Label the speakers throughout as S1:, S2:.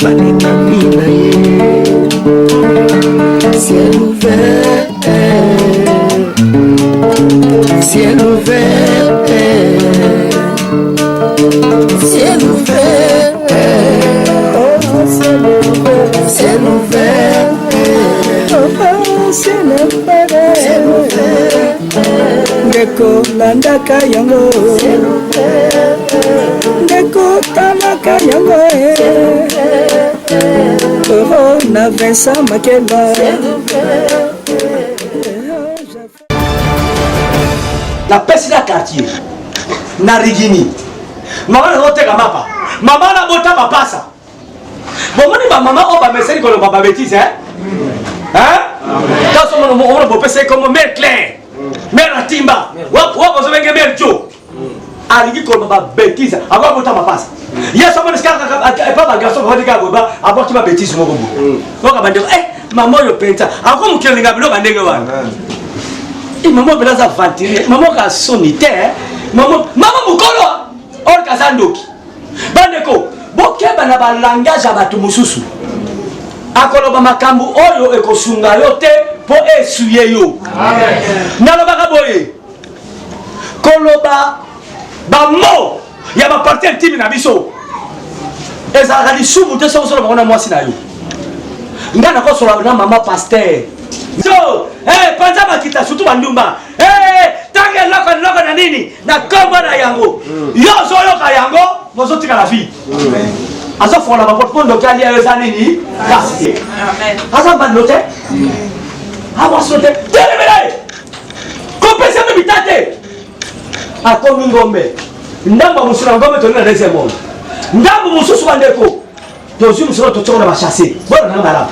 S1: balekami na ye. Ciel ouvert, ciel ouvert, ciel ouvert, ciel ouvert, ciel ouvert, Ndeko landaka yango, Ndeko tamaka yango, na Vincent Makeba.
S2: La peste la quartier, na rigini. Maman na oteka mapa. Maman na bota papasa. Maman ni ba maman o ba meseli ko ba bêtise hein? Hein? Quand on va passer comme mère Claire. Mère Atimba. Wa ko so benge mère Jo. Ali ko ba bêtise. Agora bota papasa. Yes, on va se faire pas ma garçon va dire ba avoir qui ba bêtise mo bobo. Donc ba dire maman yo penta. Ako mu kelinga bilo ba ndenge wa. Maman belaza ventile. Maman ka sonité. Maman mukolo. Or kazandoki. Bandeko, bokeba na ba langage abatu mususu. Akoloba makambu oyo ekosunga yo te po esuye yo. Amen. Nalobaka boye. Koloba ba mo ya ba parti intime na biso. Ezaka lisumu te so solo bakona mwasi na yo. Ngana ko solo na mama pasteur. So, panza makita surtout bandumba. Tange loko na nini na komba na yango. Yo zo ka yango, bozo tika la vie. Amen. Azo fola ba pondo kali ya za nini? Kasi. Amen. Azo banote? Aba sote. Telebele. Kopesa mitate. Akomi ngombe. Ndamba musula ngombe tona na deuxième monde. Ndamba mususu bandeko. Tozu musula to tsona ba chasser. Bona na ngala.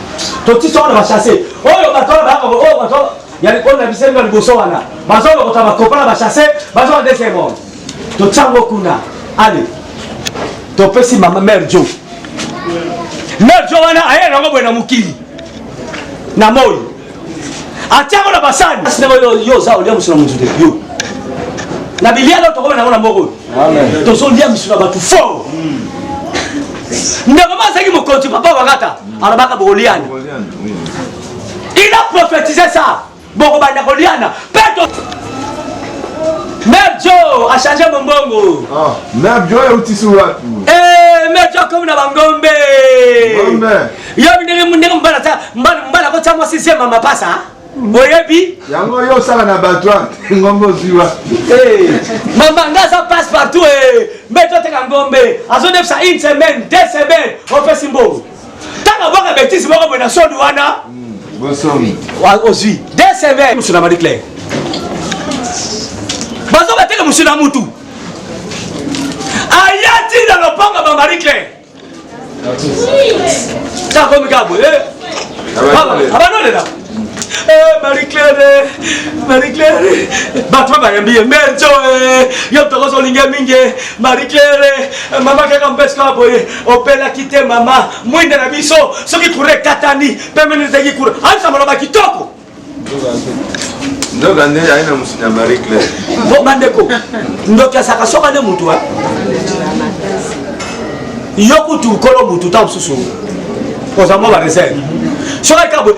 S2: To tsona ba chasser. Oyo batola ba ko o batola. Yali kona bisemba liboso wana. Bazoba kotaba kopana ba chasser, bazoba deuxième monde. To tsango kuna. Allez. To pesi mama mère Jo. Mère Jo wana aye nango bwe na mukili. Na moyi. Atiango na basani. Asina yo za olia musuna mutude. Yo. Na bilia lo to ko na ngona moko. Amen. To so lia musuna batu fo. Ndeko masaki mokonzi papa wakata. Arabaka boliana. Il a prophétisé ça. Boko banda koliana. Peto. Mère Jo a changé mon bongo.
S3: Ah, Mère Jo est utisura.
S2: Mère Jo comme na bangombe. Ngombe. Yo ndenge mbala ko tsamwa sixième mama pasa. Oyebi?
S3: Yango yo sala na batwa ngombo ziwa.
S2: Mama ngaza passe partout Mère Jo te ngombe. Azo def ça une semaine, 2 semaines, on fait simbo. Tanga boka bêtise moko bona sodu wana.
S3: Bosomi.
S2: Wa ozwi. 2 semaines. Musuna Marie Claire. Bazo bateka musuna mutu. Ayati na lopanga ba Marie Claire. Ça comme gabo abanole là. Marie Claire. Batwa ba yambi menjo yo toko so linga minge Marie Claire mama kaka mbeska boye opela kite mama mwinde na biso soki kure katani pemene teki kure anza maloba kitoko
S3: ndo gande aina musina Marie Claire
S2: bo mandeko ndo kiasaka soka ne mutu ha yoku tu kolo mutu ta msusu ozamo ba reserve soka kabo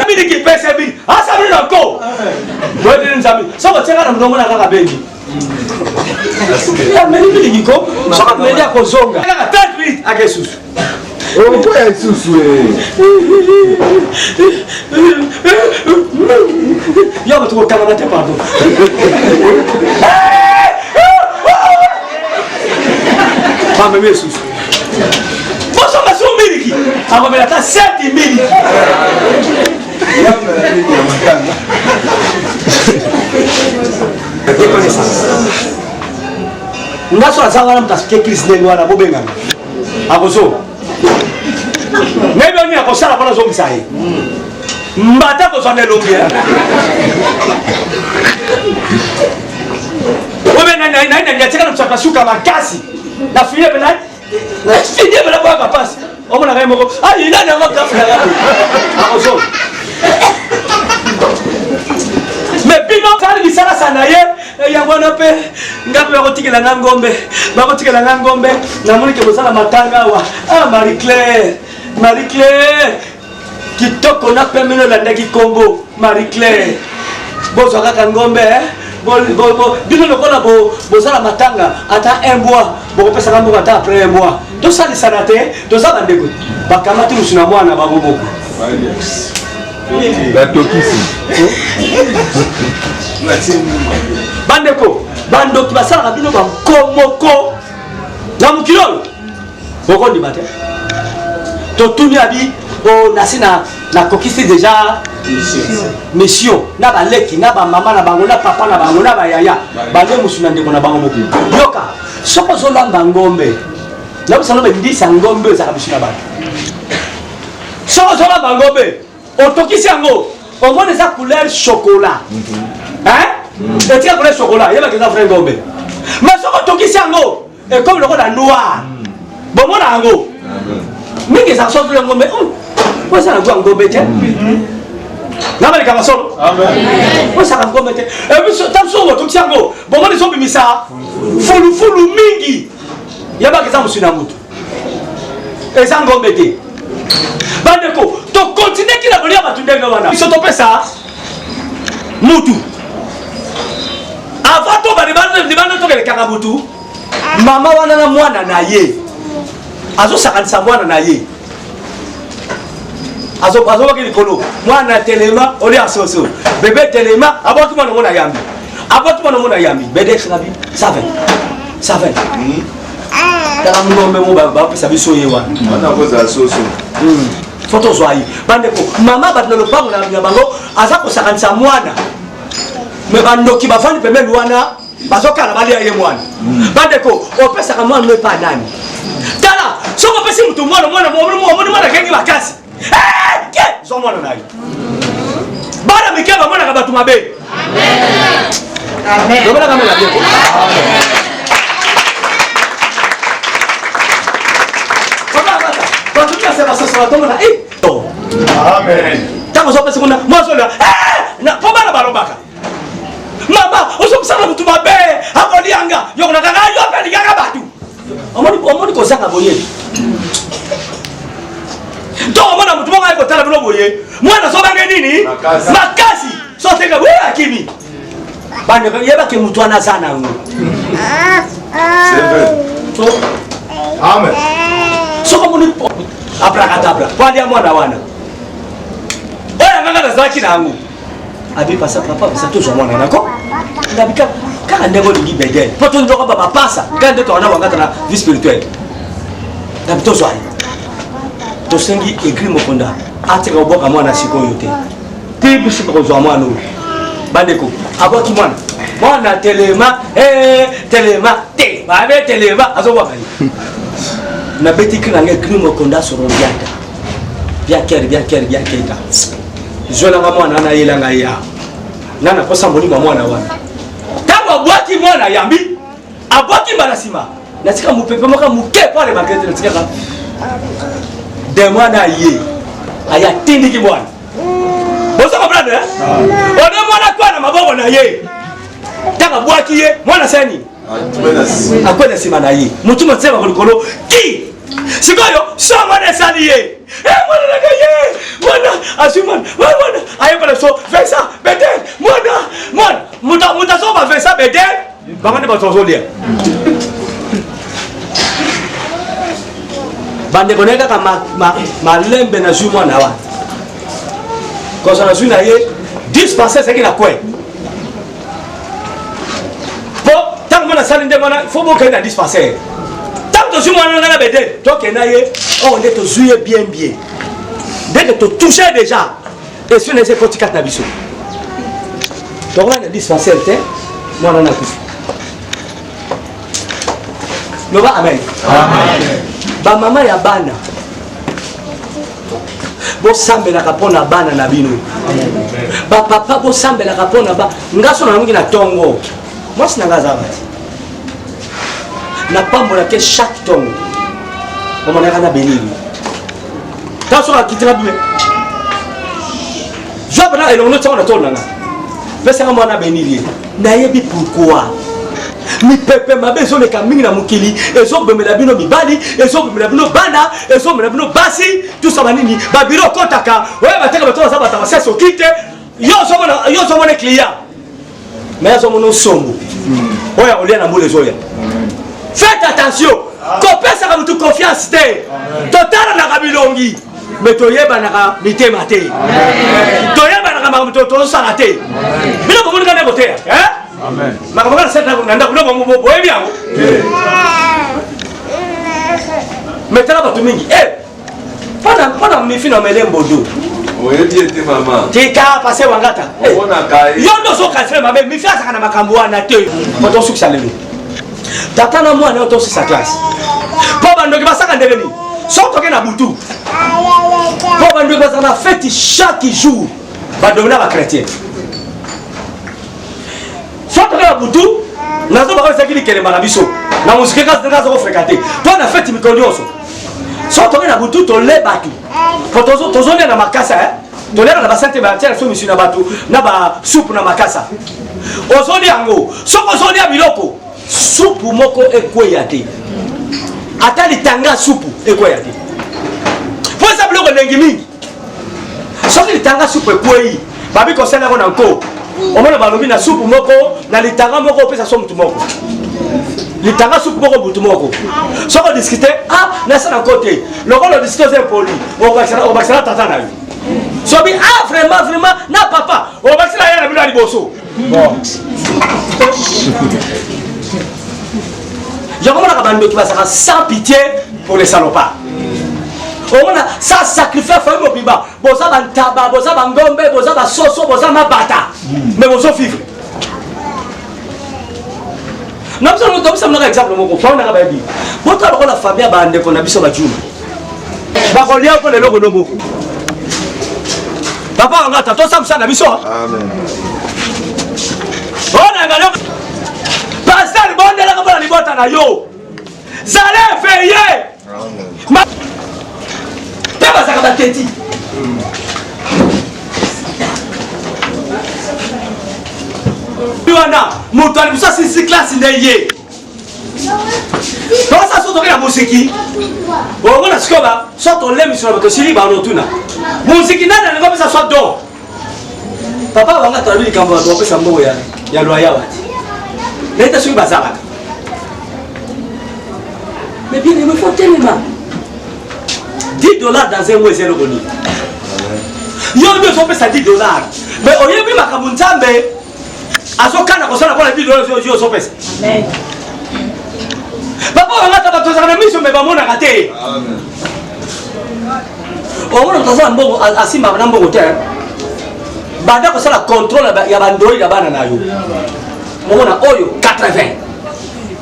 S2: mini ki pese bi asa bi na ko bo din nzambi so ko tsenga na mnongo na kaka bengi ya meni bi ko so ko meni ya kozonga kaka 30 minutes akesusu
S3: o ko ya susu
S2: yo mtu ko kama te pardon mama me susu boso ma sumiliki aba mela ta 7 minutes ngaso azanga mtasike Christ nengo na bobengana akoso nebe oni akosala pona zo msaye mbata ko sonne longia obenga na nyatseka na msaka shuka makasi na fiye bela na fiye bela kwa papasi omona kai moko il a na makafla akoso mais bino kali bisala sanaye yangwana pe ngapi bakotikela nga ngombe bakotikela nga ngombe namoni ke bosala matanga wa Marie Claire kitoko na pemeno landaki kombo Marie Claire bozwa kaka ngombe bino lokola bosala matanga ata un mois bokopesa nga moko ata après un mois tosalisana te toza bandeko bakamati mosu na mwana bango moko bandeko bandoki basalaka bino bankomoko na mokili oyo bokondima te totuni abi nasi nakokisi deja mission na baleki na bamama na bango na papa na bango na bayaya bale mosu na ndeko na bango moko yoka soko ozolamba ngombe nabosanobe ndisa ngombe ezaka biso na bato soko ozolamba ngombe otokisi yango omona eza couleur chocolat etika couleur chocolat yebaka eza vrai ngombe mais soko otokisi yango ekomi lokola noir bomona yango mingi ezaka so vile ngombe oza na gwa ngombe te nabalika basolo osaka ngombe te taso otokisi yango bomona ezobimisa fulufulu mingi yebaka eza mosu na mutu eza ngombe te bandeko tokontinue kila kolia bato ndenge wana biso topesa mutu avant to libanda tokelekaka mutu mama wana na mwana na ye azosakanisa mwana na ye azobaki likolo mwana telema olia soso bebe telema aboti mwana mona yambi bede sinabi saven tala ngombe mo bapesa biso ye wana
S3: kozala soso
S2: foto zwayi bandeko mama bato na lopango na bango aza kosakanisa mwana me bandoki bafandi pembeni wana bazokala balia ye mwana bandeko opesaka mwana no epa nani tala soko opesi mutu mwana mwana kengi makasi zo mwana na ye bana mike bamonaka bato mabe lobelaka mona bieko ntango ozopesi kuna mwazolela po bana balobaka mama ozokusana mutu mabe akolianga yokonakaka yo mpe likaka bato omoni kozanga boye to omona mutu moko aye kotala bino boye mwana zobange nini makasi sotenga we akimi bandeko yebake mutu wana aza nango soko moni abrakadabra kwalia mwana wana oyo nganga nazalaki nango abipasa papa bisa tozwa mwana nako ndabika kaka ndenge olingi bedele mpo tondoka bapasa kaka nde towana wangata na vie spirituelle ndabi tozwa ye tosengi egri mokonda atika koboka mwana sikoyo te ti biso tokozwa mwana oyo bandeko abwaki mwana telema te babe telema azobwaka ye nabeti krinanga egri mokonda sorombiata biaketa zwelanga mwana wana yelanga ya nana kosa molimo mwana wana ntango abwaki mwana yambi abwaki mbala nsima natika mopepe moka moke pale makete natikaka de mwana ye aya tindiki mwana bozo comprendre one mwana kwa na maboko na ye ntango abwaki ye mwana seni akwena nsima na ye mutu motsema kolikolo ki sikoyo so mwana esali ye mwana naka ye mwana azwi mwana ayebana so vesa bedel mwana mutu azoba vesa bedel bango nde bato azolia bandeko na ye kaka malembe na zwi mwana wana kosa na zwi na ye dispense ezalaki na kwe po ntango mwana asali nde mwana fo bokei na dispensaire ntango tozwi mwana nga na bedel tokenda ye oyo nde tozwi ye bien ndenge totouche déjà esprit na ese ekoti kati na biso tokona na dispensaire te mwana na kufi loba amen bamama ya bana bosambelaka mpo na bana na bino bapapa bosambelaka mpo na ngaso na mingi na ntongo mwasi na nga aza bati napambolake chaque ntongo omonaka na benini ntango soki akitinga bime zwa bana elongo ntango na tolo na nga pesanga mwana benili ye nayebi pourquoi mipepe mabe ezoleka mingi na mokili ezobemela bino mibali ezobemela bino bana ezobemela bino basi tusa banini babiro okotaka oye bateka bato baza bata basasi okite yo ozomona client mais azomona osombo oyo olia na mbula ezoya. Faites attention kopesaka mutu confiance te totalanaka bilongi me toyebanaka mitema te toyebanaka makambo tozosala te bino bomonika ndeko te makambo kana seta na ndako bino boyebi yango metala bato mingi mpona mifi na melembo do
S3: oyebi ete mama
S2: tika pase wangata yo ndo ozokasile mabe mifi azaka na makambo wana te otosukisa lelo tata na mwana otosisa classe mpo bandoki basaka ndenge nini soki toke na butu mpo bandoki bazaka na feti chaque jour badomina bachrétien soki toke na butu nazo bakosaki likelemba na biso na mosike kasi azokofréquente to na feti mikolo nyonso soki toke na butu tole bato po tozolia na makasa tolera na basante batia na so misi na bato na basupu na makasa ozolia yango soki ozolia biloko supu moko ekweya te ata litanga supu ekweya te po eza biloko ndenge mingi soki litanga supu ekweyi babi kosalako na nko omona balobi na supu moko na litanga moko opesa so mutu moko litanga supu moko butu moko soki odiskite nasa na nko te lokolo odiskite oza impoli obakisana tata na yo sobi vraiment na papa obakisana ya na bino ya liboso Yakomona kabando qui va sans pitié pour les salopards. On a ça sacrifice famille mobiba. Boza bantaba, boza bangombe, boza basoso, boza mabata. Mais bozo vivre. Nous sommes un exemple mon comprendre na babi. Bota ba la famille bande ko na biso ba juma. Ba ko lia ko le logo nobo. Papa ngata to samsa na biso.
S3: Amen.
S2: On a ngalo pasteur bonde la ko ni bota na yo. Zale feye. Ma Papa ça ka teti. Biwana mutu alibusa sisi classe ndeye. Kwa sasa soto kena musiki. Ona sikoba soto lemi sur le siri ba rotuna. Musiki nana ngo pesa so do. Papa wanga tabili kamba to pesa mbogo ya loya wati. Leta sui bazaka. Mais bien, il me faut tellement. $10 dans un mois, c'est le boni. Il y a deux hommes, ça $10. Mais au lieu de ma camuntambe, à ce cas, on a $10 sur son pèse. Papa, on a tapé dans la mission, mais on a raté. On a un bon à Simba, un bon hôtel. Banda, on a contrôle, il y a un Android, il y a un Anayo. On a Oyo 80.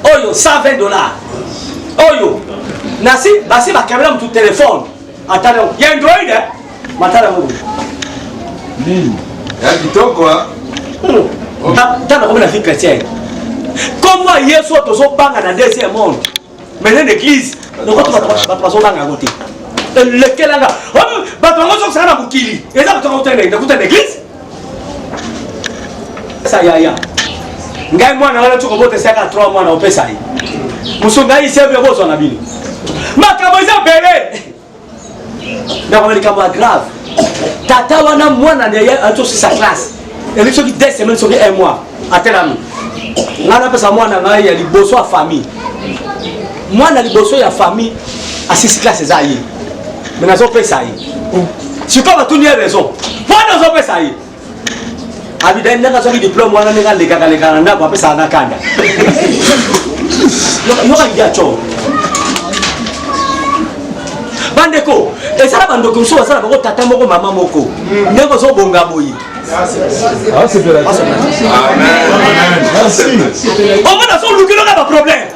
S2: Oyo $120. Oyo nasi basi ba kamera mtu téléphone atale ya Android matala mungu nini
S3: ya kitoko
S2: tana comme la vie chrétienne comment Yesu tozo banga na deuxième monde mais l'église donc tu vas pas banga côté lequel anga ba to ngozo sana mukili eza ba to ngotene ndakuta l'église ça ya ngai mwana wala tuko bote saka 3 mois na opesa hii musonga hii sebe bozo na bino makambo za bele na kwa likambo grave tata wana mwana ndiye atosi sa classe et soki 2 semaines soki 1 mois atelami ngana pesa mwana ngai ya liboso ya famille mwana liboso ya famille asisi classe za yi mais nazo pesa yi sikoba tu ni raison mwana zo pesa yi abida ndaka soki diplôme wana ninga lekaka na kwa pesa na kanda yoka ngia cho bandeko ezala bandoko so basala bako tata moko mama moko ndeko so bonga boyi
S3: c'est de la amen merci
S2: on va so lukilo na ba problème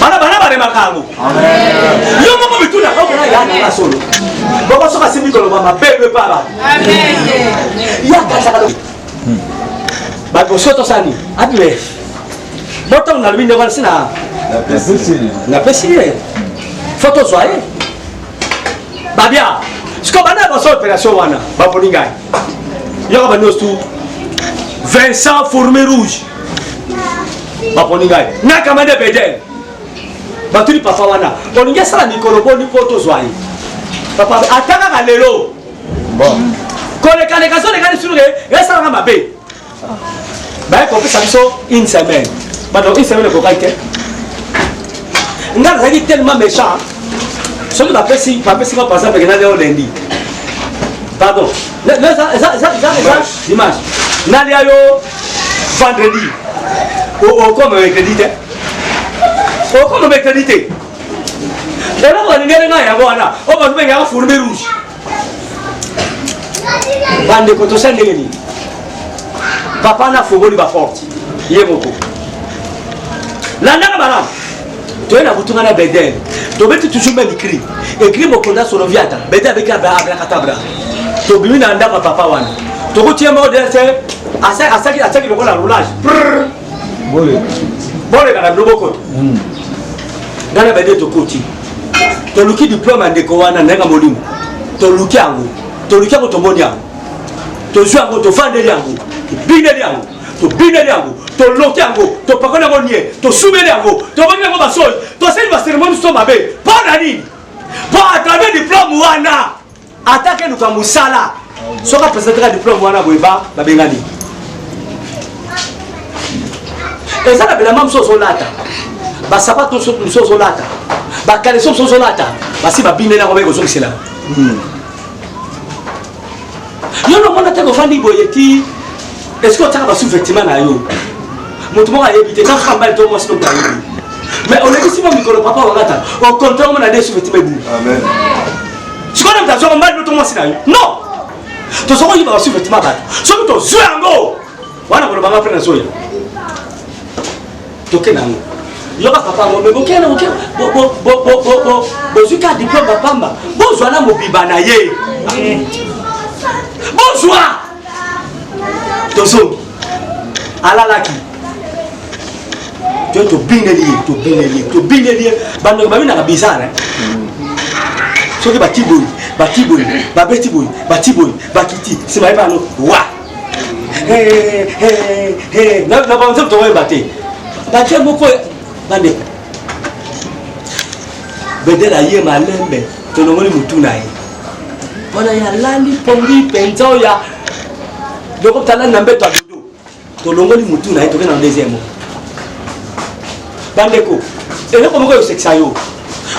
S2: bana remarkango amen yo moko bituna ko na ya na solo boko so kasimi ko ba bebe para amen ya kasa ka ba ko soto sani adwe moto na lubinde kwa sina la pesile photo soye babia siko bana ba so opération wana ba poninga yo ba no stu Vincent Fourmi Rouge. Baponingai. Nakamande Bedel. Batuli papa wana. Oninga sala mikolo boni poto zwai. Papa ataka kalelo.
S3: Bon.
S2: Kole kale kaso le kale suluke, esa nga mabe. Ba ko pesa biso une semaine. Ba donc une semaine ko kaite. Nga zaki tellement méchant. Ce que pesi par exemple que na le lundi. Pardon. Dimanche. Na le yo vendredi. O comme mercredi. O comme mercredi. Là on ngere nga ya bwana. O ba tube nga Fourmi Rouge. Bande ko to sende ni. Papa na fogoli ba forte. Yemoko. Landa na bala. Tu es la boutonne à Bedel. Tu mets toujours même écrit. Écrit mon condat sur le viata. Bedel avec la katabra. Tu bimi na ndama papa wana. Tu retiens mon dessin. Asa qui le voit la roulage. Bolé kana bloboko. Ngana Bedel to koti. To luki diplôme ndeko wana nanga molimu. To luki yango. To luki yango to moni yango. To zwa yango to fande yango. Bine yango. To bine yango. To loki yango. To pakona ngonie. To soumene yango. To bani yango basol. To seli ba cérémonie sto mabe. Pas nani. Pas à travers diplôme wana. Attaquer nous comme musala. Soka présentera diplôme wana boiba ba bengani. Et ça la bela mam so lata. Ba sapato so lata. Ba caleçon so lata. Ba si ba bine na ko be ko so kisela. Yo no mona te ko fandi boyeti. Est-ce que tu as reçu effectivement na yo? Motumo a évité quand on va to mo so mais on est ici mon micro papa on attend. On compte on a des sous-vêtements. Amen. Tu connais ta zone mal to mo si na yo? Non. To so ko yi ba sous-vêtements ba. So to zuango. Wana ko ba ma prendre so ya. To kenango. Yo ba papa mo me bokena bo zuka diplôme ba pamba. Bo zwana mo biba na ye. Bonsoir. Tozo alalaki to bineli bando ba mina kabizana soki batiboy babetiboy bakiti sima ba no wa na ba nzo to wa bate batie moko bande Bedel aye malembe to no ngoli mutuna ye bona ya landi pombi penzo ya donc tu as un embêtement de dos. Tu l'as dit mutu na tu es dans deuxième mot. Bandeko. Et là comment que c'est ça yo.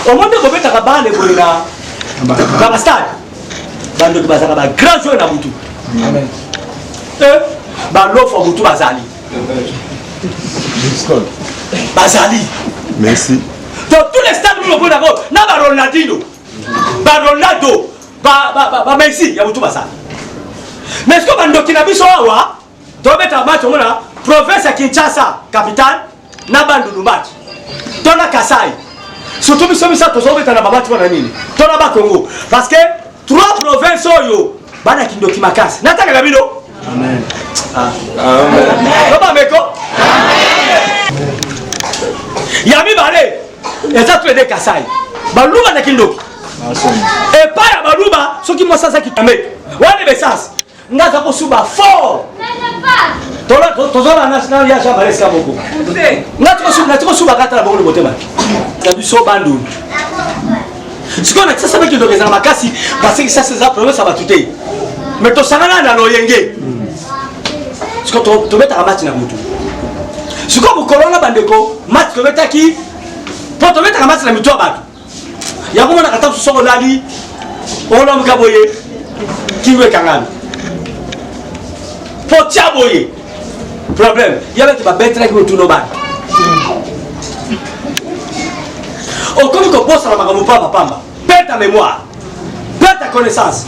S2: Au moment de que tu as bande pour na dans stade. Bandeko ba ça ba grand joueur na mutu. Amen. Ba l'offre mutu bazali. Bazali.
S3: Merci.
S2: Donc tous les stades nous le d'accord. Na ba Ronaldinho. Ba Ronaldo. Ba Messi ya mutu bazali. Mais est-ce que Bandoki na biso awa to beta match mona province ya Kinshasa capitale na Bandundu match to na Kasai surtout biso to so beta na match mona nini to na ba Congo parce que trois provinces oyo bana kindoki makasi nataka kabilo amen amen baba meko amen yami bale eza to de Kasai baluba na kindoki et pas ya baluba soki mo sasa kitame wane besas ngaza ko suba fort tozola national ya chamba leska boko ngati suba kata la boko le botema na biso bandu siko na tsasa beki ndokeza makasi parce que ça c'est ça problème ça va tout mais to sangana na loyenge siko to beta match na mutu siko bu corona bandeko match to beta ki to beta match na mutu abatu ya ko na kata so lali ona mkaboye kiwe kangana Potiaboye. Problème. Il y avait des bêtes qui me tournent bas. Au comme que bosse la magamu papa. Père ta mémoire. Père ta connaissance.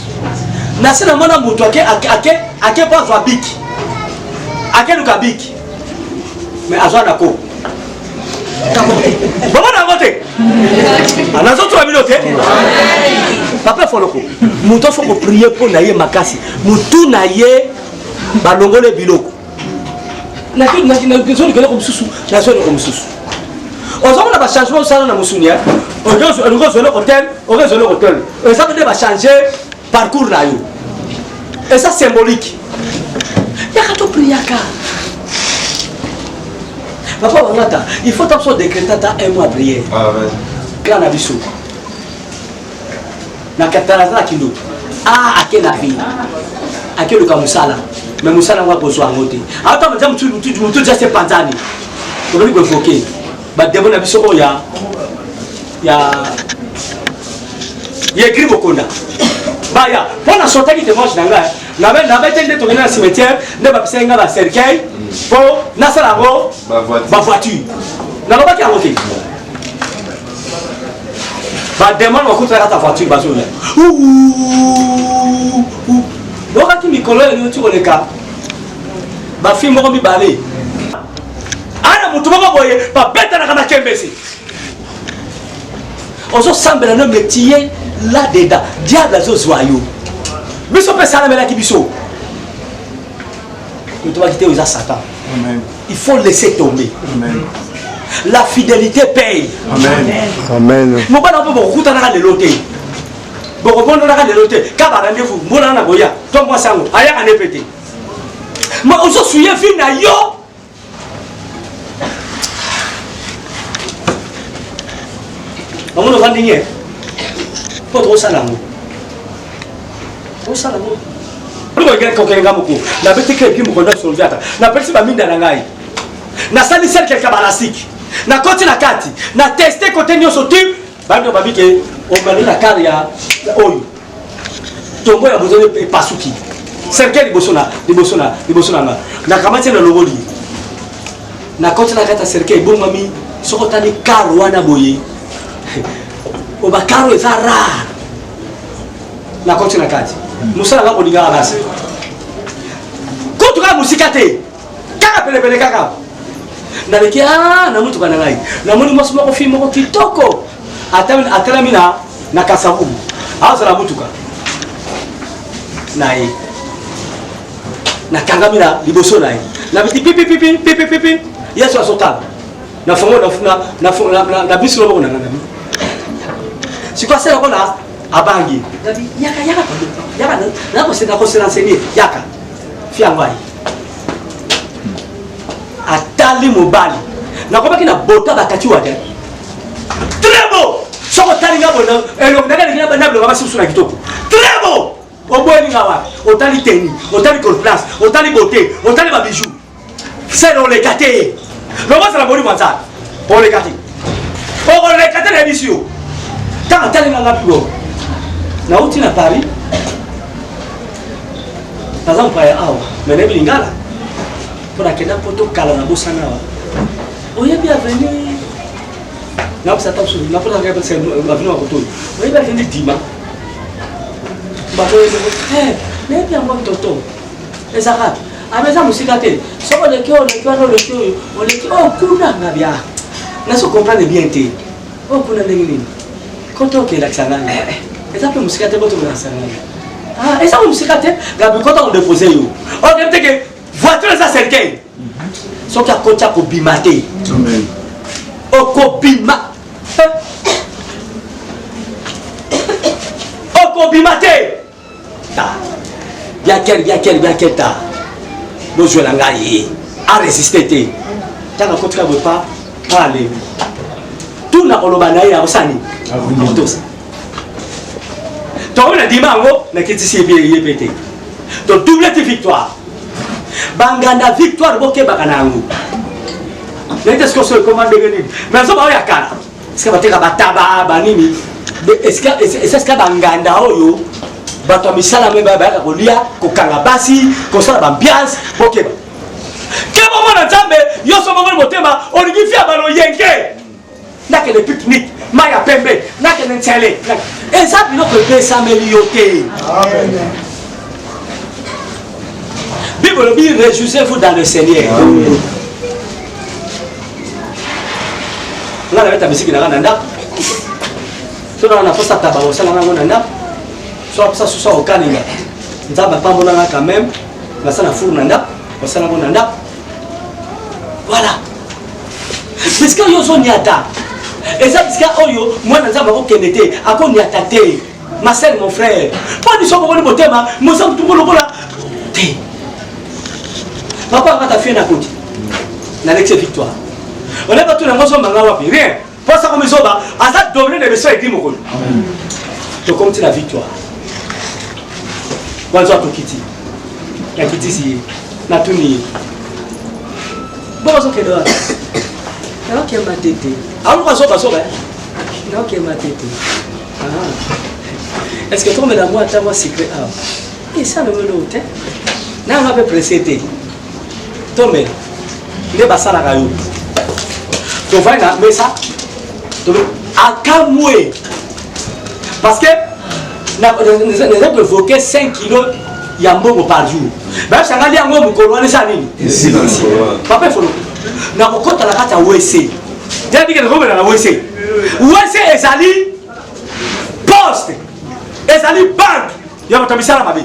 S2: Nasi na mona mutu ake pas wa bik. Ake luka bik. Mais azwa na ko. Baba na vote. Anazo tu aminote. Papa foloko. Mutu faut prier pour na ye makasi. Mutu na ye balongole biloko na zone kele comme susu na zone comme susu ozomona ba changement sana na musunia ozo le hôtel et ça veut dire va changer parcours na yo et ça symbolique Yakato priaka. Papa Wangata, il faut absolument décréter un mois prier.
S3: Amen.
S2: Quand on a vu ça. Na kataraza kindo. Ah, akela vie. Akelo ka musala. Mais musala wa kozwa ngote. Ata mta mtu just panzani. Tobali ko foke. Ba debo na biso oya. Ya écrit bokonda. Baya, pona sota ki témoigne nanga. Na ba tende to na cimetière, ne ba pisenga ba cercueil. Po na sala ngo ba voiture. Na ba ki ngote. Ba demande ko tra ta voiture ba zo. Wakati mikolo yo tu koleka. Ba fi moko mi balé. Ana mutu moko boye ba beta na kama kembesi. Ozo sambela no métier là dedans. Diable zo zoyo. Biso pe sala mela ki biso. Tu dois quitter aux Satan.
S3: Amen.
S2: Il faut laisser tomber.
S3: Amen.
S2: La fidélité paye.
S3: Amen.
S1: Amen.
S2: Mon bana po beaucoup tana le loté. Beaucoup bon na le loté. Ka ba rendez-vous, mona na boya. To moi sango, aya ane pété. Moi ozo suye fi na yo. On va vendre. Pas trop ça là. Trop ça là. On va gagner quand quelqu'un moko. La bête que puis moko na sur viata. Na pesi ba minda na ngai. Na sali sel quelqu'un balastique. Na koti na kati. Na tester côté nyo so type. Ba ndo babi ke o mali na kari ya oyo. Tombo ya bozone pasuki. Cercle liboso na nga. Na kamati na loboli. Na koti na kata cercle bon mami soko tani karo wana boye. O ba karo ezara. Na koti na kati. Musala ngako dinga basi. Ko tuka musikate. Kaka pele kaka. Na leki na mutu kana ngai. Na moni mosi moko fi moko kitoko. Atala mina na kasabu. Aza na mutuka. Nae. Na kangamira liboso nae. Na biti pipi. Yesu asota. Na fongo na biso lobo na ngana. Sikwa sera kona abangi. Nabi yaka na ko se renseigner yaka. Fiangwai. Atali mobali. Na ko bakina bota bakati wade. Très beau. Soko tali ngabo na elo ndaga ngina bana blo ngaba susu na kitoko. Très beau. Obweni ngawa, otali teni, otali corpulence, otali beauté, otali ba bijoux. C'est dans les gâtés. Le roi c'est la bonne manzane. Pour les gâtés. Pour les gâtés les messieurs. Quand tali ngaba plo. Na uti na Paris. Par exemple, awa, mais ne bilingala. Pour akenda poto kala na bosana wa. Oye bienvenue. Na psa ta sulu, na pota ngaba c'est avenue à Koto. Oye bienvenue dima. Mais bien moi toto les arabes avec ça musikate so le kyo on le oh kuna ngabia na so comprendre bien té oh kuna ndengini koto ke la xangana et ça peut musikate boto na xangana ah et ça musikate gabi koto on déposer yo on demande que voiture ça cercueil so ka kocha ko bimate
S3: Amen.
S2: o ko bima o ko bimate bien quel ta nous jouons la gagne à résister tant que contre pas aller tout na koloba na ya osani tous toi na dimango na kitisi bien yepete to double victoire banganda victoire boke bakanangu n'était-ce que ce commande gagner mais ça va ya kana est-ce que bateka bataba banini est-ce que banganda oyo bato misala me baba ka kolia ko kanga basi ko sala bambiance bokeba ke moment na nzambe yo so moment motema olingi fia balo yenke nake le pique-nique maya pembe nake ntsele et ça bilo que pesa melioté amen Bible dit réjouissez-vous dans le Seigneur amen la leta bisiki na nanda so na fosa tabao sala na nanda soit ça soit au Canada. Nous avons pas bon quand même. Mais ça na four nanda, ça na bon nanda. Voilà. Parce que yo son niata. Et ça parce que oyo moi na nzamba ko kenete, ako niata te. Ma sœur mon frère. Pas du so ko ni botema, mo sa tout ko là. Te. Papa va ta fille na côté. Na l'excès victoire. On n'est pas tout le monde manga wapi. Rien. Pour ça comme ils sont bas, à ça dominer les messieurs écrit mon rôle. Donc comme tu la victoire. Quand tu as tout quitté. La quitté si na tout ni. Bon ça que doit. Na ok ma tête. Ah on va so. Na ok ma tête. Ah. Est-ce que toi mais la moi ta moi secret ah. Et ça le l'autre. Na on va précéder. Tomé. Il est basa la caillou. Tu vois là mais ça à Kamoué. Parce que nous avons provoqué 5 kilos yambo par jour. Ben ça va dire ngo mukolo ni ça nini? Papa faut. Na kokota la kata WC. Dia dit que nous na WC. WC ezali poste. Ezali bank. Ya batabisala mabe.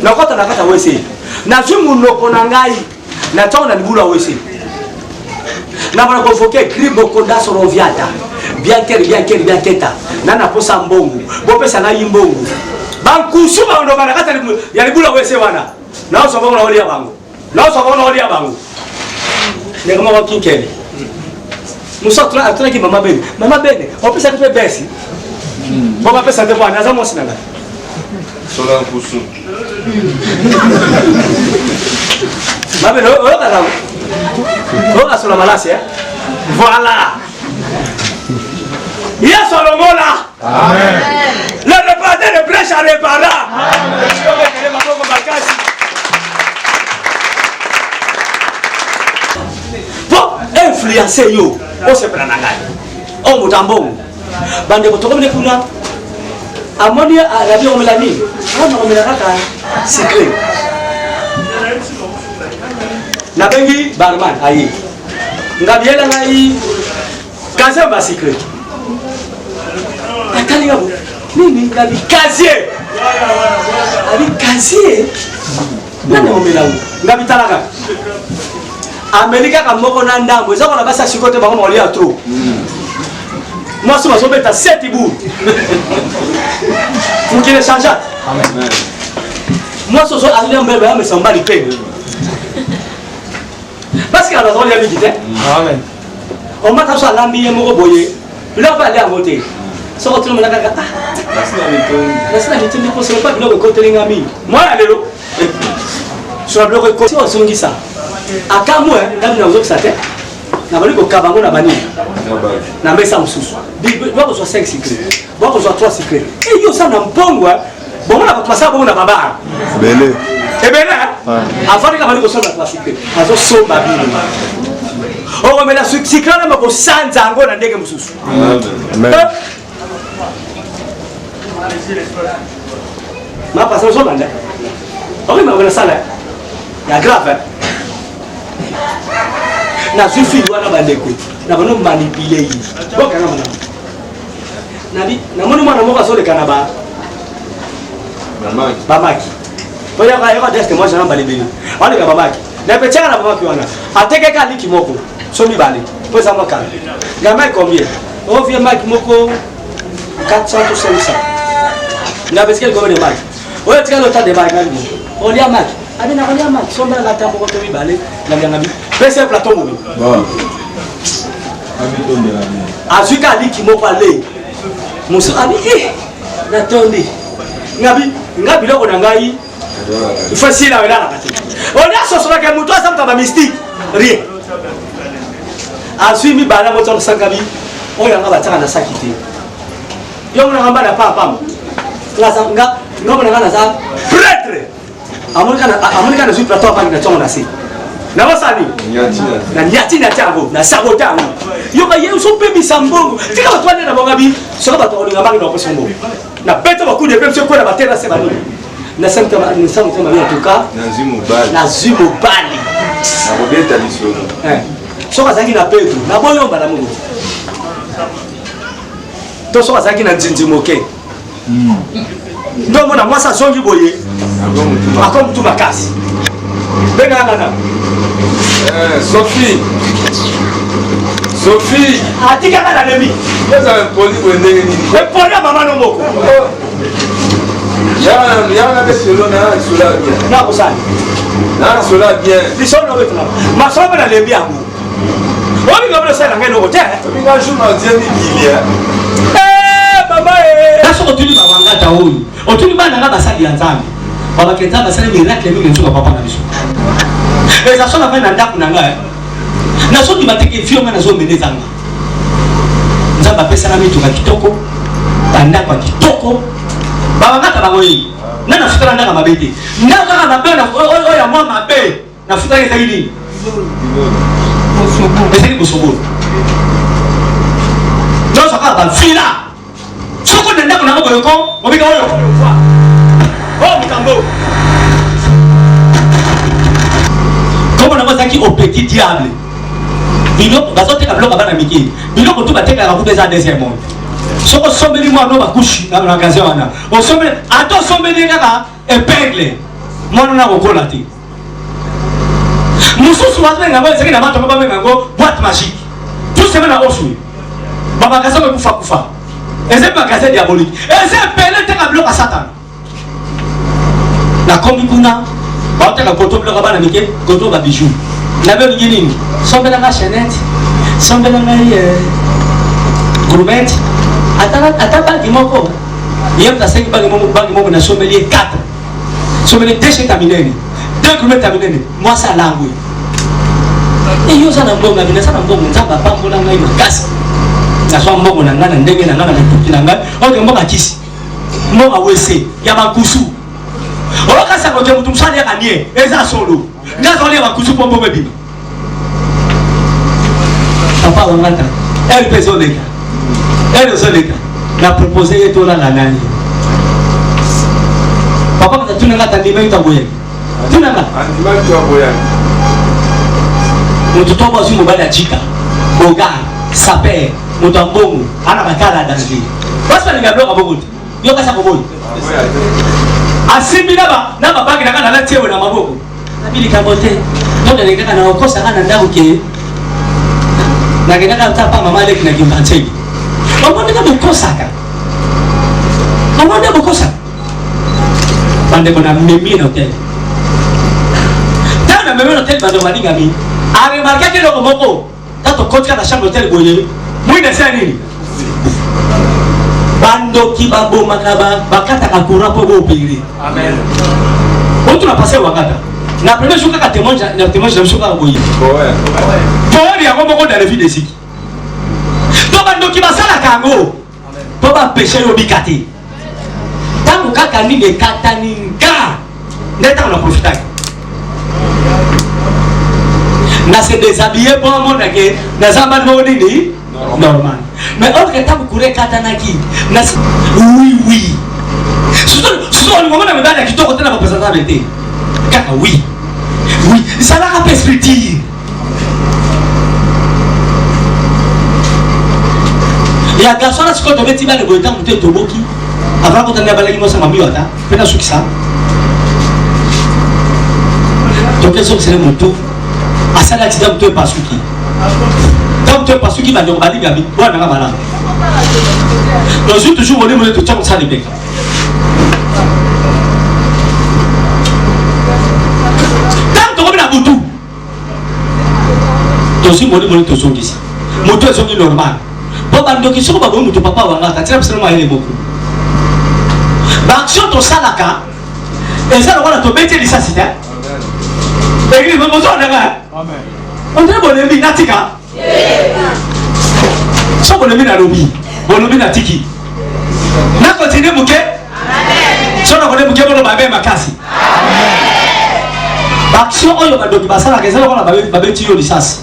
S2: Na kokota la kata WC. Na zumu noko na ngai. Na tona libula WC. Na bana convoquer Kribo Konda Soroviata. Bien keta. Nana posa mbongo. Bopesa na yimbongo. Bankusu ba ndo bana kata ya libula WC wana. Na so ba na olia bango. Ne kama wa kinkele. Musa tuna ki mama bene. Mama bene. Opesa kwa besi. Baba pesa de bwana za mosi nanga.
S3: Sola kusu.
S2: Mabe no kaka. On a sur la malasse, hein? Voilà. Il y a Solomola. Amen. Le réparateur de brèche à réparer. Amen. Pour influencer yo, on se prend la gagne. On vous tambon. Bande de tourner kuna. Amonia à la vie on me l'a mis. On me l'a raka. Secret. Nabengi barman ayi ngabiela ngai kaze ba secret atali ngabo nini ngabi kazier abi kazier nani omela ngabi talaka Amerika ka moko na ndambo ezako na basa sikote ba mo lia trop moi so bazo beta 7 ibu mukile chanja amen moi so ali mbebe ya mesamba lipe. Parce que la raison est vite. Amen. On m'a tapé la mie mon boyer. Là on va aller à voter. Ça va tout le monde là. La semaine tu ne peux pas bloquer côté l'ami. Moi allez lo. Sur le bloc côté on songi ça. À Kamou dans nos autres saté. Na bali ko kabango na bani. Na mesa mususu. Doit que soit 5 secrets. Doit que soit 3 secrets. Et yo ça na mpongwa. Bon on a pas ça bon na baba.
S3: Belé.
S2: Eh bien là, avant de la faire la classique, azo somba bino. Oh mais la secret là mako sanza ngo na ndenge mususu. Amen. Ma passe au somba là. Oh mais on a ça là. Il y a grave. Na suffit wana bandeko. Na bono manipuler yi. Boka na mana. Nabi, na moni mwana moko so le kanaba. Bamaki. Oya ka deske moi j'en balé beli. On est ka babaki. Na petcha na babaki wana. Ateke ka liki moko. So mi balé. Pour ça moi ka. La main combien? On vient maki moko 400 ou 500. Na parce qu'elle combien de maki. Oya tika le temps de maki. On lia maki. Abi na lia maki. So mbala tambo ko mi balé. Na bien ngabi. Pese plateau mo. Bon. Abi to de la vie. Azuka liki moko ale. Musu abi na tondi. Ngabi loko na ngai. Il faut essayer là la partie. On a ce soir que muto ça me mystique. Rien. Azui mi bana moto sangabi. On y a ngaba tsaka na sakité. Yo mona ngamba na papa. La sanga ngaba na za prêtre. Amonika na zui plateau pa na tsonga na si. Na wasani. Nyati na tango na sabotango. Yo ba yeso pe bisambongo. Tika batwane na bongabi. Soka batoni ngamba na posombo. Na beto ba coup de pemse ko na batera se bani. Na santa ni santa mali en tout cas na zimo bali na robeta lisono soka zangi na petu na boyo mbala mungu to soka zangi na nzinzimoke ndo mona mwasa songi boye akom tu makasi benga ngana Sophie atika kana nemi eza poli wendenge ni poli mama no moko
S3: Yana beselo na sola bien.
S2: Na kosani.
S3: Na sola bien.
S2: Bisono betla. Masoba na lebi yango. Obi ngabelo sala ngeno ko te.
S3: Obi nga journal dia ni bilia.
S2: Baba eh. Naso ko tuli bawanga ta oyi. Otuli bana nga basali ya Nzambe. Baba kenza basali miracle mingi nzuka papa na biso. Eza sona fa na ndaku na nga. Naso ni bateke fio nga nazo menezanga. Nzamba pesa na mitu kitoko. Tanda kwa kitoko. Baba ngata bango yi. Nana futala ndanga mabete. Ndanga mabe na oya mwa mabe. Na futala eza yini. Ezali kosobo. Non saka ba fila. Soko nenda kuna ngoko yoko, mobika oyo. Oh mikambo. Comme on a mazaki au petit diable. Biloko bazote ka biloko bana miki. Biloko tu bateka ka kubeza deuxième monde. Soko sombeli moi no bakushi na magasin wana. O sombeli ato sombeli kaka épingle. Mwana na kokola ti. Mususu wazwe ngabo ezeki na mato ngabo ngabo boîte magique. Tout semaine na osu. Baba kaza ko kufa. Eze magasin diabolique. Eze pele te ka bloka Satan. Na komi kuna baote ka koto bloka bana mike, koto ba bijou. Na be ngini. Sombela ka Chanette. Sombela ngai Gourmet. Ata ba dimoko. Yem ta sengi ba dimoko na sommelier 4. Sommelier déchet terminé. 2 Gourmet terminé. Moi ça langue. Et yo ça na mbonga bina ça na mbonga nzamba pambola ngai makasi. Na so mbongo na ngana ndenge na ngana tuki na ngai. O mbonga kisi. Mbonga wese ya makusu. O ka sa ko je mutum sali ya kanie. Eza solo. Ngazo le makusu pombo bebi. Papa wangata. Elle peso leka. Elle zoleka. Na proposer yeto la nani. Papa mta tunanga tandima itaboye. Tunanga.
S3: Andima itaboye.
S2: Mutu toba si mobali achika. Boga, saper, mutambongo, ana bakala danger. Basta ni ngablo kabogote. Yo kasa koboyi. Asimbi na bagi na kana latie na maboko. Nabili kabote. Ndoda nikaka na okosa kana ndaku ke. Na kinaka mtapa mama leki na kimbantegi. Mamonde ka bokosa ka. Mamonde bokosa. Bande kona memi na hotel. Tana memi na hotel bando maninga mi. A remarqué que le moko tato kotika na chambre d'hôtel boye mui na sani bando ki babo makaba bakata ka courant po bo pili. Amen. On tu na passé wakata na premier jour ka témoin na msuka boye ouais ouais ya moko dans la vie de siki to bando ki basala kango to ba péché yo bikati tangu kaka ni de kataninga neta na profiter na se déshabiller pour mon nage na zamba noni ni normal mais autre que tabu kure katanaki na oui surtout le moment na mbada kitoko tena représenter bete kaka oui ça la perspective ya garçon na siko to beti ba le boyta muté toboki avant ko tanda balaki mo sama miwata pena sukisa donc eso c'est le moto asala tida mto pasuki donc mto pasuki ba ndoko balinga bi bwana nga malanga donc je toujours voler mo to tchako sali beka tant to na butu to si voler mo to songisi moto esongi normal bo ba ndoki soko ba bo mutu papa wanga ka tira psema hele moko ba action to salaka ezala wala to bete lisasita Amen. Amen. On dirait bon ami natika. So bon ami na lobi. Bon ami na tiki. Na continue muke. Amen. So na kone muke bono babe makasi. Amen. Action oyo badoki basala kezala kona babe tiyo lisasi.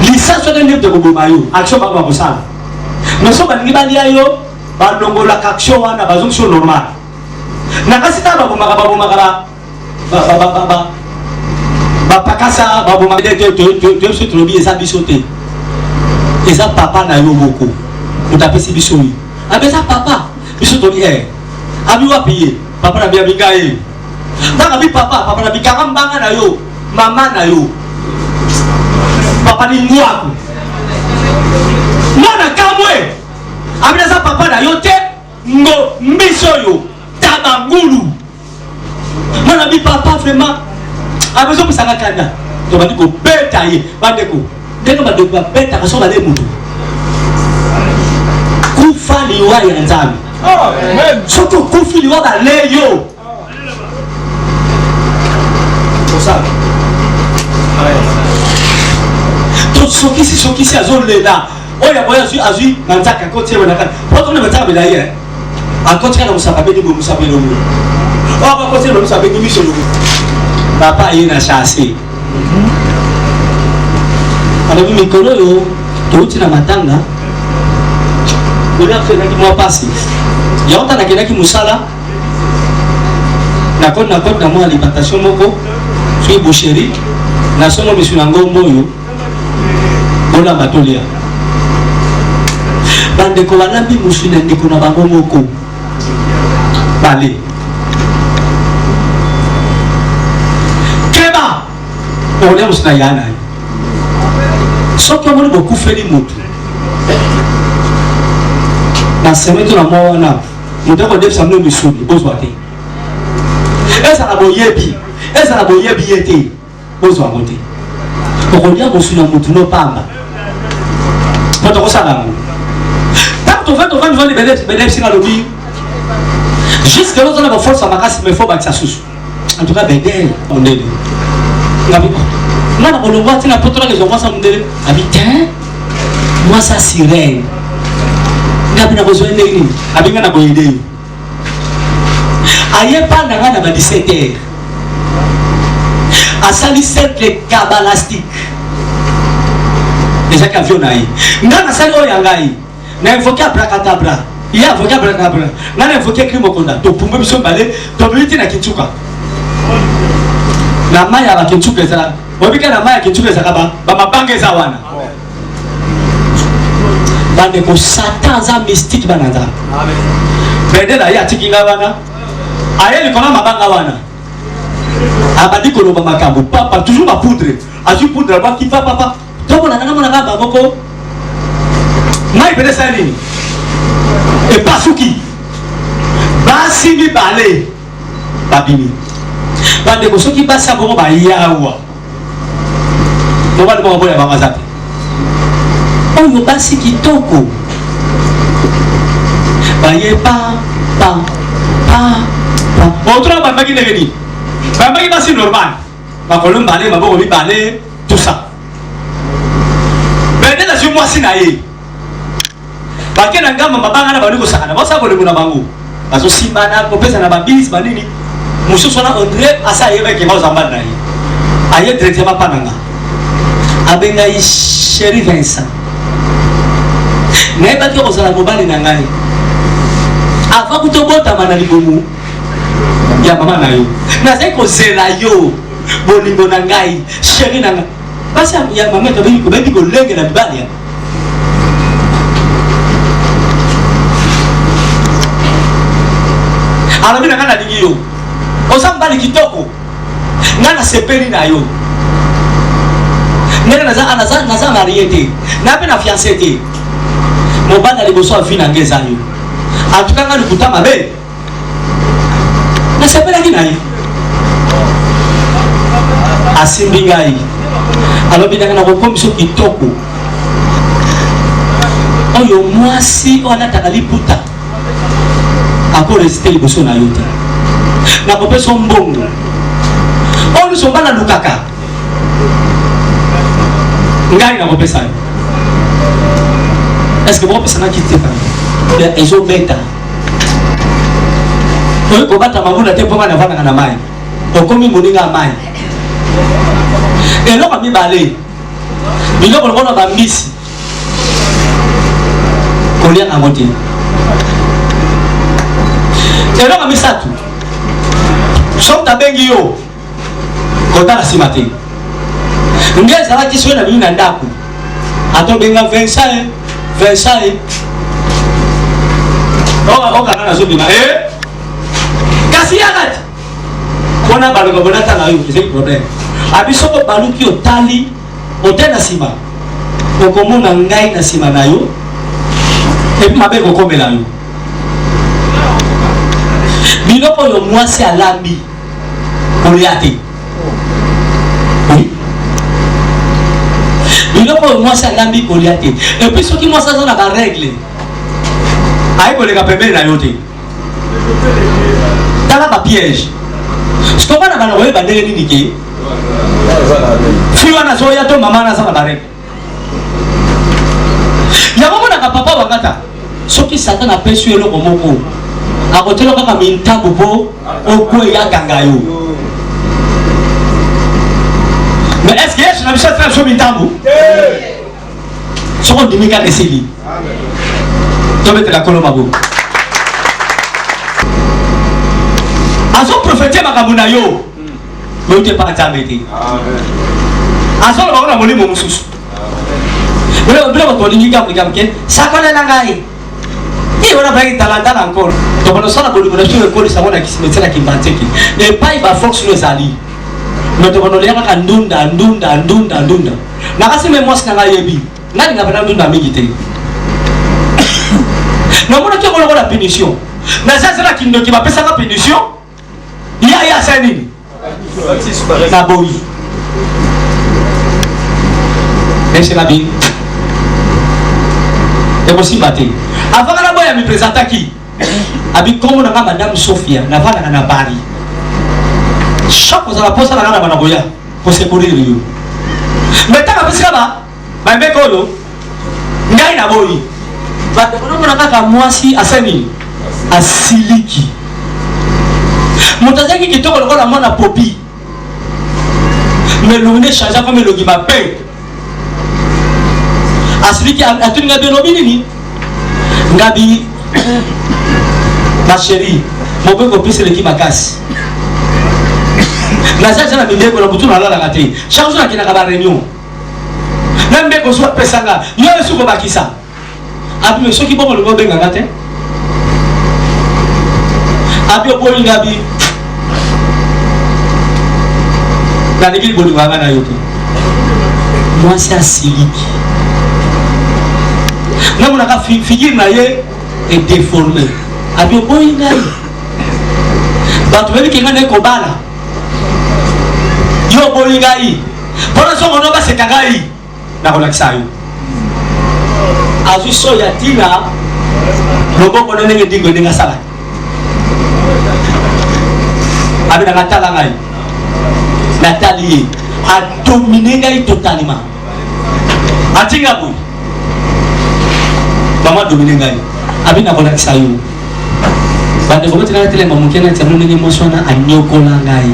S2: Lisasi wana ndebe ko bomayo. Action ba ko sala. No so ba ngi bali ayo ba ndongola action wana bazongisho normal. Na kasita ba bomaka ba Pakasa babo mabede tu se trobi eza bisote eza papa na yo boko utapesi bisoi abeza papa bisoto bi abi wa payer papa na bia binga Naka bi papa, papa na bi karambanga na yo, mama na yo. Papa ni ngwaku. Mwana kamwe. Abineza papa na yo te ngo mbiso yo. mangulu mwana bi papa vraiment a besoin de s'angakanda to bandi ko beta ye bande ko deko ba de beta ka so ba le mutu kufa liwa ya nzambe surtout kufi liwa ba leyo ça tout ce qui s'est azolé là oya boya azui manzaka kotie wana kan poto ne manzaka bela ye a kotie na musaba bedi bo musaba belo mo o ba kotie na musaba bedi miso lo papa ye na chasser alors mikolo yo touti na matanga oya fena ki mo passer ya onta na kena ki musala na kona mo alimentation moko suis boucherie na somo misu na ngombo yo bona batolia bande ko balambi musu na ndiko na bango moko bale keba on est musna yana soki amoni beaucoup feli mutu na semeto na mwana mutu ko def samno misuni bozwate esa na boyebi eza na boyebi yete bozwa ngote okolia musu na mutu no pamba poto ko sala ngo tant to vend bele singa lobi jusque là on a force à makasi mais faut bakisa susu en tout cas bedel on est ngabi ngana bolongwa tina poto la kezo mwasa mundele habitin moi ça sirène ngabi na besoin nini abinga na boyede aye pa na ngana ba 17h asali cercle kabalastique déjà qu'avion naï ngana sali oyangai na invoqué abracadabra il a invoqué abracadabra na invoqué crime konda to pumbe biso balé to biliti na kintuka na maya ba kintuka ezala obika na maya kintuka ezala ba mabanga eza wana bande ko satan za mystique bananda amen bedela ya tikinga wana ayeli kona mabanga wana abadi koloba makambo papa toujours ma poudre azu poudre ba ki papa to bona na mona ba boko mai bede sali e pasuki basi mi balé babini bande ko soki basa bongo ba yawa mo ba mo boya ba mazate oyo basi kitoko ba ye pa autre ba magi neveni ba magi basi normal ba kolom balé ba bongo mi balé tout ça bede la moi sinaye bakena ngamba mabanga na baliko sakana basa bole muna bango baso simana ko pesa na babis banini mususu na André asa yebe ke baza mbana yi aye directement pananga abenga yi chéri Vincent ne ba ke ozala mobali na ngai ava kutobota mana libomu ya mama na yo na sai ko zela yo bolingo na ngai chéri na ngai basa ya mama to bebi ko lenge na bibali ya alors mina ngana lingi yo osambali kitoko ngana sepeli na yo ngana naza marié te na pe na fiancé te mobanda liboso afina ngeza yo en tout cas ngana kutama be na sepela ki na yo asimbi ngai alors mina ngana ko komiso kitoko oyo mwasi wana takaliputa ako resité liboso na yo te na kopesa mbongo oyo sombana lukaka ngai na kopesa yo est-ce que bopesa na kiti te ezo beta oyo kobata mabunda te mpo na vana na mai okomi moninga mai eloko mibale biloko lokola bambisi kolia na mote eloko misatu soki tabengi yo kotala nsima te nge ezalaki soki na bimi na ndako atobenga Vincent okanga nazobima kasi yakati mpona balongo bonatanga yo ezaki problème abi soko baluki otali ote na nsima okomona ngai na nsima na yo epi mabe kokomela yo biloko yo mwasi alambi Goliath. Oui. Biloko yo mwasi alambi Goliath. Et puis ceux qui moi ça dans la règle. Aïe ko le kapembe na yote. Tala ba piège. Ce qu'on va na bana ba ndenge nini ke. Fiwa na zoya to mama na sana ba règle. Ya mama na papa wakata. Soki Satan a perçu le moko. A côté lo kaka minta bobo okwe ya gangayo. Mais est-ce que je n'ai pas fait mintambo? Soko dimika nesili. Amen. Mettre la colombe à vous. Azo prophétie makabuna yo. Mais tu pas entamé. Amen. Azo lo bakona molimo mususu. Mais le bleu ko lingi kam ke sakole na ngai. Et on a pas talent encore. Donc on sort la colonisation de Paul Savona qui se mettait la kimbanteki. Mais pas il va force nos alliés. Mais on a l'air à ndunda. Na kasi même moi ce na yebi. Na ni ngapana ndunda migité. Na mona ki ko la punition. Na ça c'est là qui va passer la punition. Il y a ça nini. Na boy. Et c'est la vie. Et aussi batté. Avant que la boya me présente qui abi comme on a madame Sophia na va na Paris. Chaque fois la pose la na bana boya pour secourir yo. Mais ta ka pesa ba me kolo. Ngai na boyi. Ba on a kaka mwasi asani asiliki. Mutazaki kitoko lokola mwana popi. Mais l'on change comme le qui m'appelle. Asiliki atuni ngabe no binini. Ngabi ma chérie mon peu copie c'est l'équipe Makas la ça na bindé ko na butu na la raté chaque jour qui na ba réunion même be ko so pesanga yo su ko bakisa abi so ki bongo lo benga ngate abi o boli ngabi na ngi boli wanga na yoto moi c'est asiliki. Là on a figure naie est déformé. Abi boy ngai. Ba tu veux que ngane ko bala. Yo boy ngai. Bona so ono ba se kagai. Na ko lakisa yo. Azu so ya tina. Lobo ko nenge dingo ninga sala. Abi na katala ngai. Nathalie a dominé ngai totalement. Atinga boy. Mama dominé ngai abina kola kisayo bande ko metela tele mamu kena tsamu ni emotiona anyokola ngai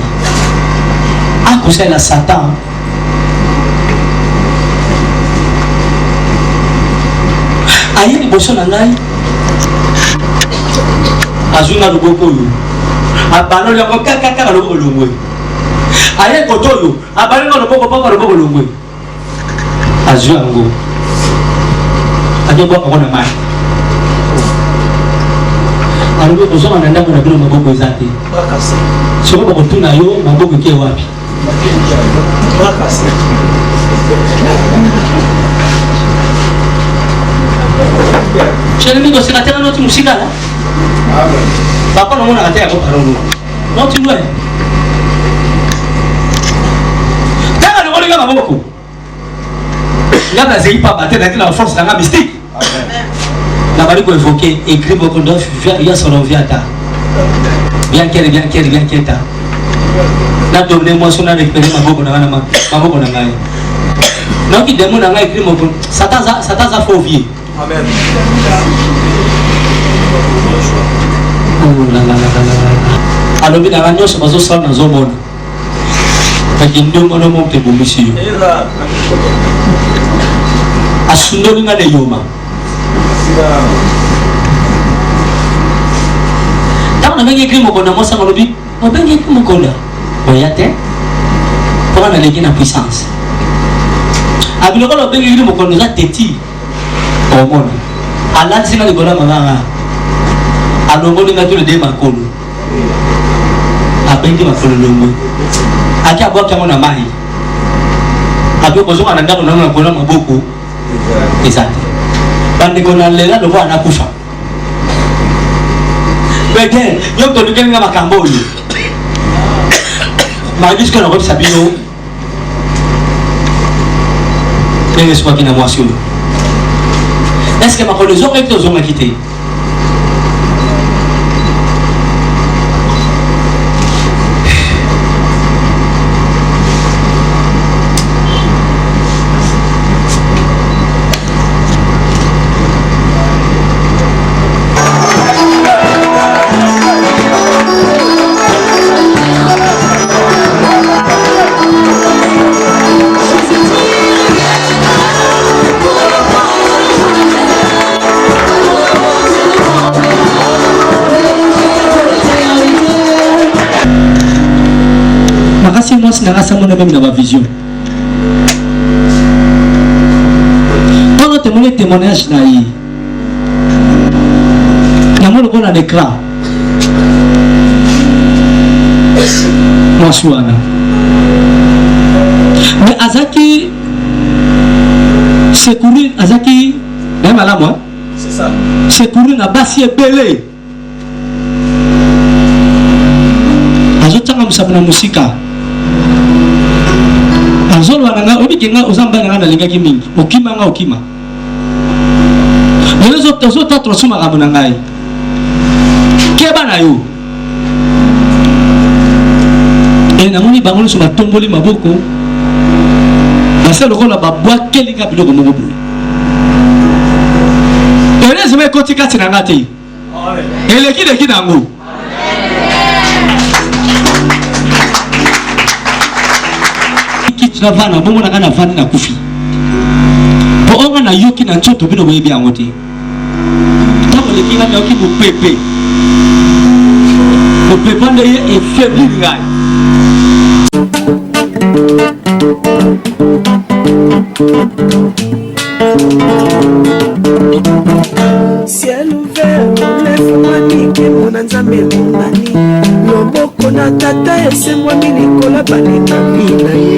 S2: akusela Satan ayini bosona ngai azuna luboko yo abano ya ko kaka luboko lungwe aye kotoyo abano luboko papa luboko lungwe azuango ajoba kwa na mai alikuwa kusoma na ndamo na bila maboko zake sio kwa kutuna yo maboko ke wapi chele mingo sikatena noti musika la papa no mona katea kwa parolo noti mwe tanga no ngolinga maboko ngaba zeipa batena kila force na mystique la bali ko évoquer écrit beaucoup d'offres il y a son enviata bien qu'elle na dominer moi son récupérer maboko na maboko na ngai donc il demande na écrit moko Satan za faut vier amen oh la alors bien na nyosho bazo sala na zomona pakindongo no mo te bomisi asundoni ngane yoma tama na écrit moko na mosa ngolobi on bengi écrit moko là oyate pour na leki na puissance abiloko lo bengi écrit moko na teti o mona ala sina le gola mama alongoli ngatu le de makolo abendi makolo longo aki abwa kama na mai abyo kozonga na ndako na kona maboko exact bande kona lela lo wana kufa Béguin, nous avons donné quelqu'un à Macambo. Malgré qu'on a reçu Sabino, mais n'est-ce pas qu'il n'a pas su? Est-ce que ma connaissance est que nous avons quitté?
S4: Moi, c'est même dans ma vision. Quand on a témoignage, on a l'écran. Moi, je suis là. Mais Azaki, c'est courir, Azaki, même à la moi.
S3: C'est ça.
S4: C'est courir à Bassi et Belé. Azota, on a la musique. Azol wananga obikenga ozamba nga nalinga kimingi okima nga okima lezo tozo tatro suma kabuna ngai keba na yo namoni bango suma tomboli maboko baselo kola babwa kelinga biloko moko boye elezo me kotika tina ngate eleki nango na vana bongo na kana vana na kufi po onga na yoki na nchoto bino boyebi yango te tamo leki na yoki bo pepe nde ye e faibli ngai
S1: ciel ouvert lève-moi nike mona nzambe mongani loboko na tata esemwami likola balingami na ye